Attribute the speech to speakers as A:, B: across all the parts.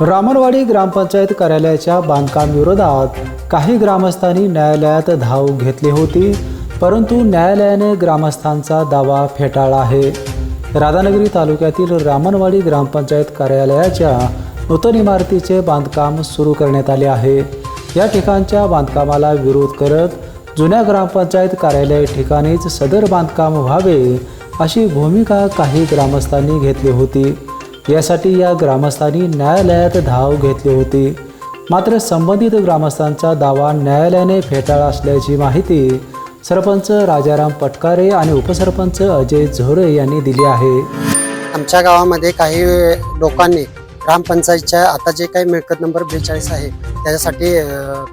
A: रामनवाडी ग्रामपंचायत कार्यालयाच्या बांधकाम विरोधात काही ग्रामस्थांनी न्यायालयात धाव घेतली होती, परंतु न्यायालयाने ग्रामस्थांचा दावा फेटाळला आहे। राधानगरी तालुक्यातील रामनवाडी ग्रामपंचायत कार्यालयाच्या नूतन इमारतीचे बांधकाम सुरू करण्यात आले आहे। या ठिकाणच्या बांधकामाला विरोध करत जुन्या ग्रामपंचायत कार्यालय ठिकाणीच सदर बांधकाम व्हावे अशी भूमिका काही ग्रामस्थांनी घेतली होती। यासाठी या ग्रामस्थांनी न्यायालयात धाव घेतली होती, मात्र संबंधित ग्रामस्थांचा दावा न्यायालयाने फेटाळला असल्याची माहिती सरपंच राजाराम पटकारे आणि उपसरपंच अजय झोरे यांनी दिली आहे।
B: आमच्या गावामध्ये काही लोकांनी ग्रामपंचायतच्या आता जे काही मिळकत नंबर 42 आहे त्याच्यासाठी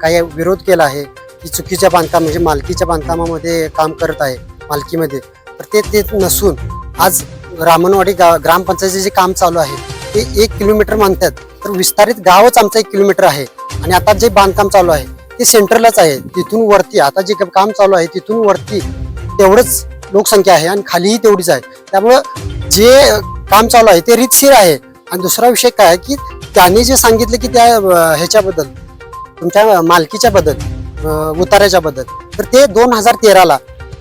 B: काही विरोध केला आहे की चुकीच्या बांधकाम म्हणजे मालकीच्या बांधकामामध्ये काम करत आहे मालकीमध्ये, तर ते नसून आज रामनवाडी ग्रामपंचायतीचे जे काम चालू आहे ते 1 किलोमीटर म्हणतात, तर विस्तारित गावच आमचं 1 किलोमीटर आहे आणि आता जे बांधकाम चालू आहे ते सेंटरलाच आहे। तिथून वरती आता जे काम चालू आहे तिथून वरती तेवढंच लोकसंख्या आहे आणि खालीही तेवढीच आहे। त्यामुळं जे काम चालू आहे ते रीतशीर आहे। आणि दुसरा विषय काय आहे की त्यांनी जे सांगितलं की त्या ह्याच्याबद्दल तुमच्या मालकीच्या बद्दल उतार्याच्या बद्दल, तर ते 2013ला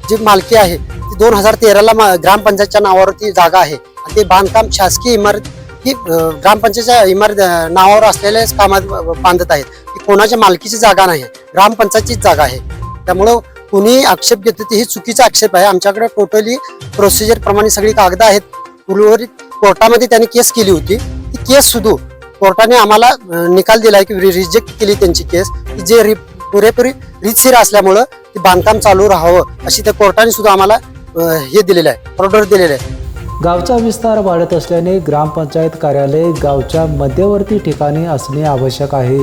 B: जी मालकी आहे ती 2013ला ग्रामपंचायतच्या नावावरती जागा आहे आणि ते बांधकाम शासकीय इमारत ही ग्रामपंचायतच्या इमारत नावावर असलेल्याच कामात बांधत आहेत। ती कोणाच्या मालकीची जागा नाही, ग्रामपंचायतचीच जागा आहे। त्यामुळं कुणी आक्षेप घेतो ते ही चुकीचा आक्षेप आहे। आमच्याकडे टोटली प्रोसिजर प्रमाणे सगळी कागद आहेत। पूर्वी कोर्टामध्ये त्यांनी केस केली होती, ती केस सुद्धा कोर्टाने आम्हाला निकाल दिलाय की रिजेक्ट केली त्यांची केस, जे पुरेपूर रीतशीर असल्यामुळं ते बांधकाम चालू राहावं अशी त्या कोर्टाने सुद्धा आम्हाला हे दिलेलं आहे, ऑर्डर दिलेलं आहे।
A: गावचा विस्तार वाढत असल्याने ग्रामपंचायत कार्यालय गावच्या मध्यवर्ती ठिकाणी असणे आवश्यक आहे।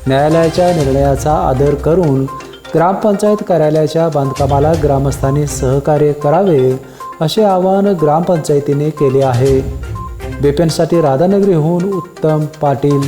A: न्यायालयाच्या निर्णयाचा आदर करून ग्रामपंचायत कार्यालयाच्या बांधकामाला ग्रामस्थांनी सहकार्य करावे असे आवाहन ग्रामपंचायतीने केले आहे। बेपेनसाठी राधानगरीहून उत्तम पाटील।